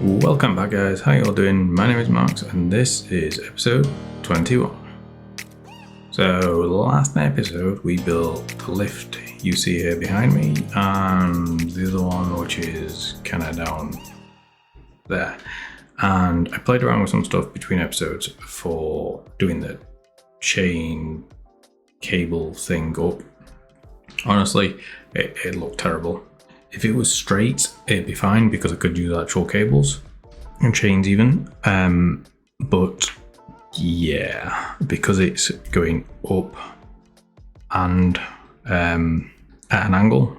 Welcome back, guys. How you all doing? My name is Marx and this is episode 21. So last episode we built the lift you see here behind me and the other one which is kind of down there. And I played around with some stuff between episodes for doing the chain cable thing up. Honestly, it looked terrible. If it was straight, it'd be fine because I could use actual cables and chains even. But yeah, because it's going up and at an angle,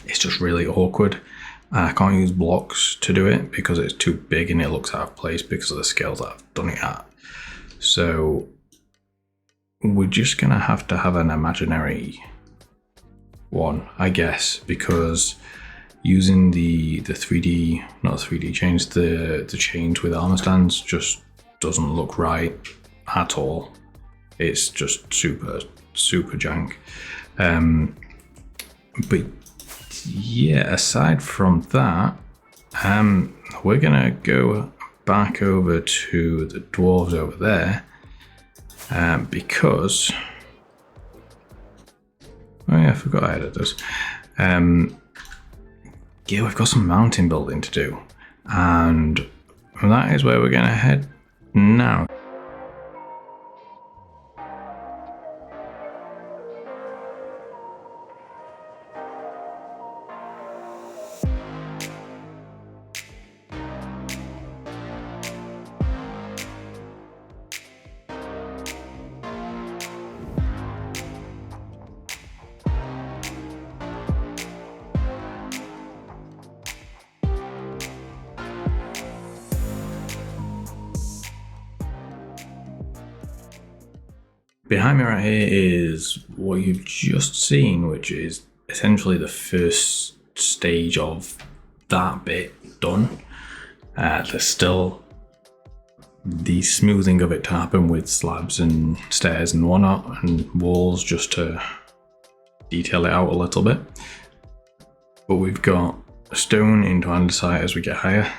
it's just really awkward. And I can't use blocks to do it because it's too big and it looks out of place because of the scales that I've done it at. So we're just gonna have to have an imaginary one, I guess, because using the 3D, not 3D chains, the chains with armor stands just doesn't look right at all. It's just super jank. But yeah, aside from that, we're gonna go back over to the dwarves over there because oh yeah, I forgot I added this. Yeah, we've got some mountain building to do, and that is where we're going to head now. Behind me right here is what you've just seen, which is essentially the first stage of that bit done. There's still the smoothing of it to happen with slabs and stairs and whatnot and walls just to detail it out a little bit. But we've got stone into andesite as we get higher.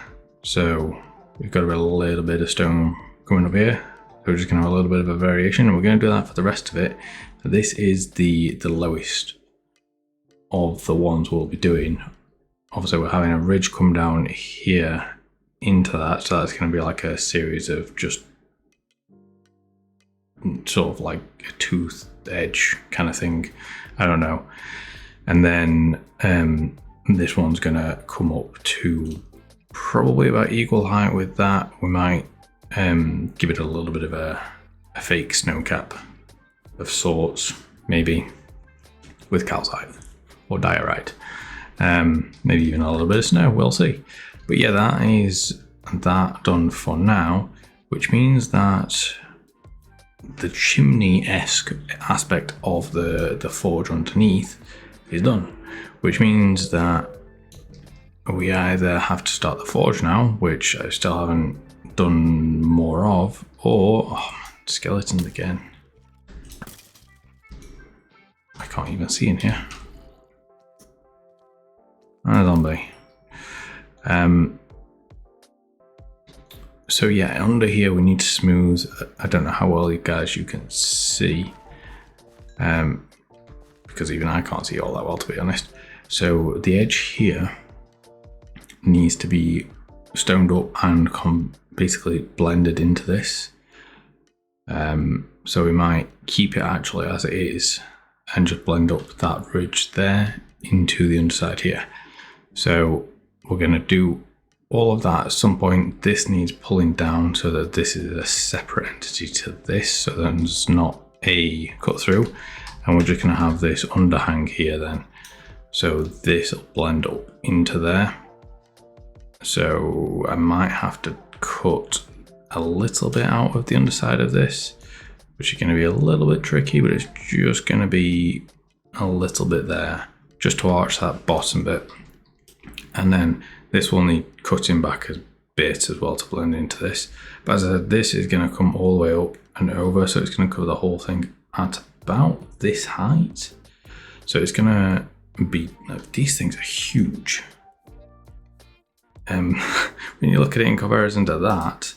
So we've got a little bit of stone coming up here. We're just going to have a little bit of a variation and we're going to do that for the rest of it. This is the lowest of the ones we'll be doing. Obviously we're having a ridge come down here into that, so that's going to be like a series of just sort of like a tooth edge kind of thing. I don't know. And then this one's going to come up to probably about equal height with that. We might give it a little bit of a fake snow cap of sorts, maybe with calcite or diorite, maybe even a little bit of snow, we'll see. But yeah, that is that done for now, which means that the chimney-esque aspect of the forge underneath is done, which means that we either have to start the forge now, which I still haven't done more of, or skeletons again. I can't even see in here. And a zombie. So yeah, under here we need to smooth. I don't know how well you guys can see, because even I can't see all that well, to be honest. So the edge here needs to be stoned up and basically blended into this. So we might keep it actually as it is and just blend up that ridge there into the underside here. So we're going to do all of that at some point. This needs pulling down so that this is a separate entity to this, so that there's not a cut through, and we're just going to have this underhang here then. So this will blend up into there. So I might have to cut a little bit out of the underside of this, which is going to be a little bit tricky, but it's just going to be a little bit there just to arch that bottom bit. And then this will need cutting back a bit as well to blend into this. But as I said, this is going to come all the way up and over, so it's going to cover the whole thing at about this height. So it's going to be, these things are huge. when you look at it in comparison to that,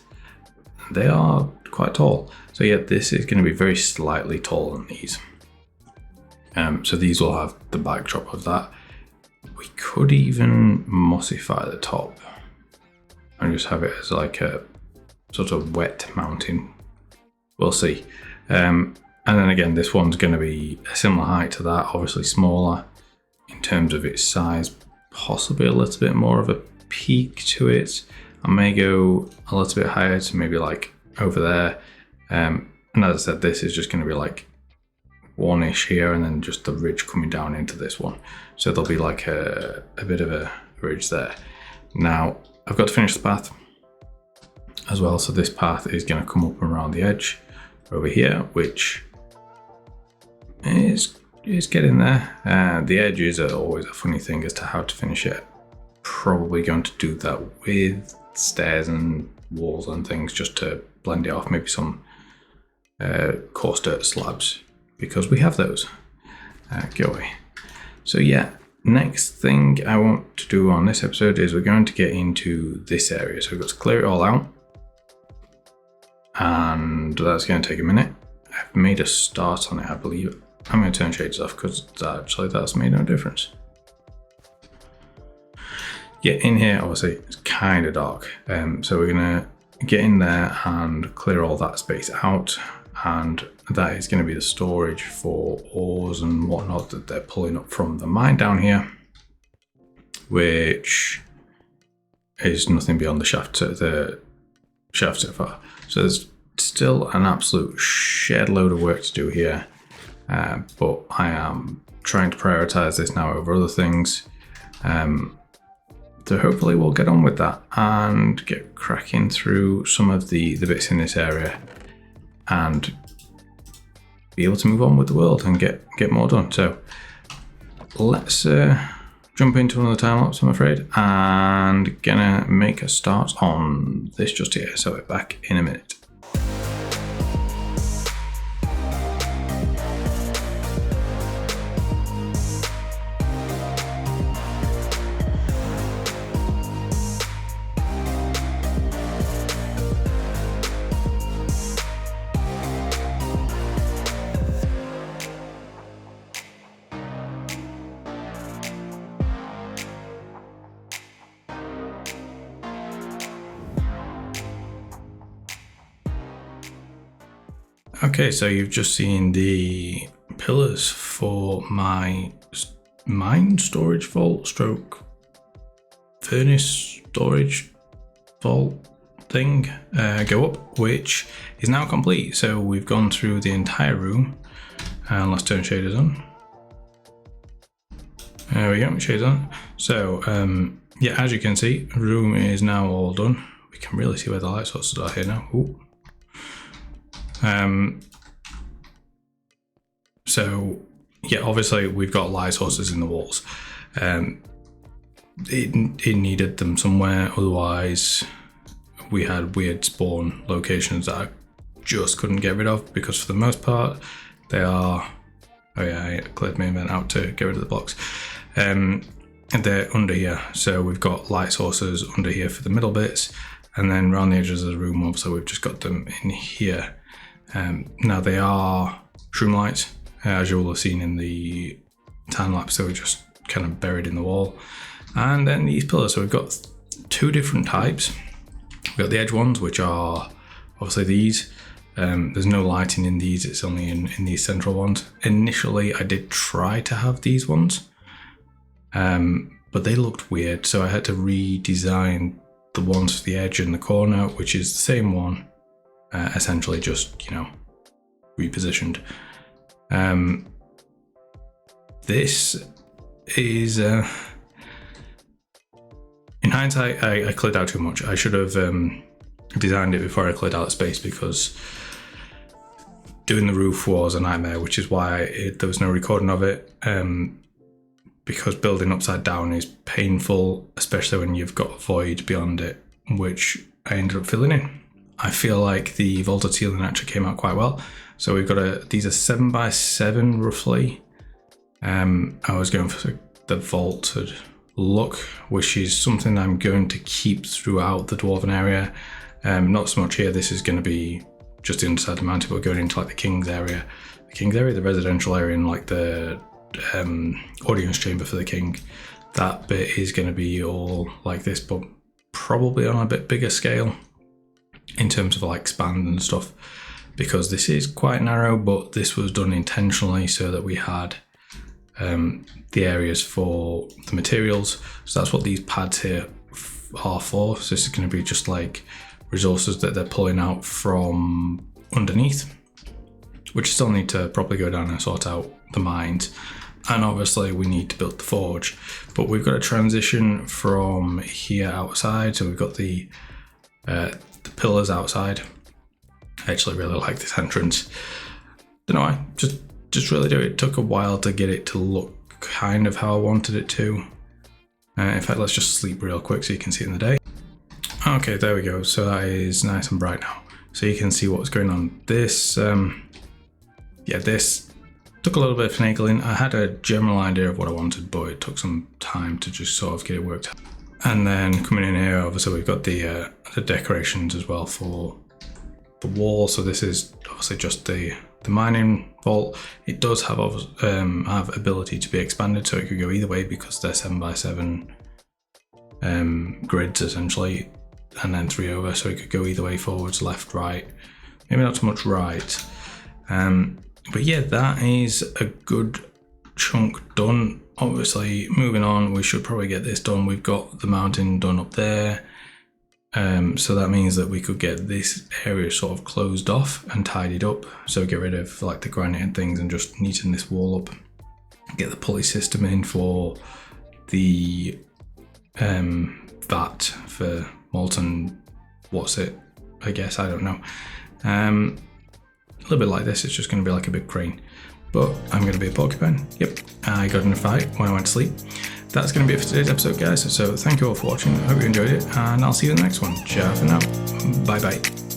they are quite tall. So yeah, this is going to be very slightly taller than these. So these will have the backdrop of that. We could even mossify the top and just have it as like a sort of wet mountain. We'll see. And then again, this one's going to be a similar height to that, obviously smaller in terms of its size, possibly a little bit more of a peak to it. I may go a little bit higher to maybe like over there. And as I said, this is just going to be like one-ish here and then just the ridge coming down into this one. So there'll be like a bit of a ridge there. Now, I've got to finish the path as well. So this path is going to come up and around the edge over here, which is getting there. The edges are always a funny thing as to how to finish it. Probably going to do that with stairs and walls and things just to blend it off. Maybe some coarse dirt slabs, because we have those. Go away. So yeah, next thing I want to do on this episode is we're going to get into this area. So we've got to clear it all out, and that's going to take a minute. I've made a start on it, I believe. I'm going to turn shades off because actually that's made no difference. Yeah, in here obviously it's kind of dark, so we're going to get in there and clear all that space out, and that is going to be the storage for ores and whatnot that they're pulling up from the mine down here, which is nothing beyond the shaft so far. So there's still an absolute shed load of work to do here, but I am trying to prioritize this now over other things. So hopefully we'll get on with that and get cracking through some of the bits in this area and be able to move on with the world and get more done. So let's jump into another time lapse, I'm afraid, and gonna make a start on this just here. So we're back in a minute. Okay, so you've just seen the pillars for my mine storage vault stroke furnace storage vault thing go up, which is now complete. So we've gone through the entire room, and let's turn shaders on. There we go, shades on. So yeah, as you can see, the room is now all done. We can really see where the light sources are here now. Ooh. So yeah, obviously we've got light sources in the walls. It needed them somewhere, otherwise we had weird spawn locations that I just couldn't get rid of, because for the most part they are, oh yeah, I cleared my event out to get rid of the blocks. And they're under here, so we've got light sources under here for the middle bits, and then around the edges of the room also we've just got them in here. Now they are shroom lights, as you will have seen in the time lapse, so we're just kind of buried in the wall. And then these pillars, so we've got two different types. We've got the edge ones, which are obviously these. There's no lighting in these, it's only in these central ones. Initially I did try to have these ones, but they looked weird, so I had to redesign the ones for the edge and the corner, which is the same one, essentially just, you know, repositioned. This is, in hindsight, I cleared out too much. I should have designed it before I cleared out the space, because doing the roof was a nightmare, which is why there was no recording of it. Because building upside down is painful, especially when you've got a void beyond it, which I ended up filling in. I feel like the vaulted ceiling actually came out quite well. So we've got these are 7x7 roughly. I was going for the vaulted look, which is something I'm going to keep throughout the Dwarven area. Not so much here, this is going to be just the underside of the mountain, but going into like the King's area. The King's area, the residential area, and like the audience chamber for the King. That bit is going to be all like this, but probably on a bit bigger scale in terms of like expand and stuff, because this is quite narrow, but this was done intentionally so that we had the areas for the materials. So that's what these pads here are for. So this is going to be just like resources that they're pulling out from underneath, which still need to properly go down and sort out the mines. And obviously we need to build the forge, but we've got a transition from here outside. So we've got the pillars outside. I actually really like this entrance. Don't know why, just really do it. It took a while to get it to look kind of how I wanted it to. In fact, let's just sleep real quick so you can see it in the day. Okay, there we go. So that is nice and bright now. So you can see what's going on. This, this took a little bit of finagling. I had a general idea of what I wanted, but it took some time to just sort of get it worked out. And then coming in here, obviously we've got the decorations as well for the wall. So this is obviously just the mining vault. It does have ability to be expanded, so it could go either way because they're 7x7 grids essentially, and then 3 over, so it could go either way, forwards, left, right. Maybe not so much right. But yeah, that is a good chunk done. Obviously, moving on, we should probably get this done. We've got the mountain done up there. So that means that we could get this area sort of closed off and tidied up. So get rid of like the granite and things and just neaten this wall up. Get the pulley system in for the vat for molten, what's it? I guess, I don't know. A little bit like this, it's just going to be like a big crane. But I'm going to be a porcupine. Yep, I got in a fight when I went to sleep. That's going to be it for today's episode, guys. So thank you all for watching. I hope you enjoyed it, and I'll see you in the next one. Ciao for now. Bye bye.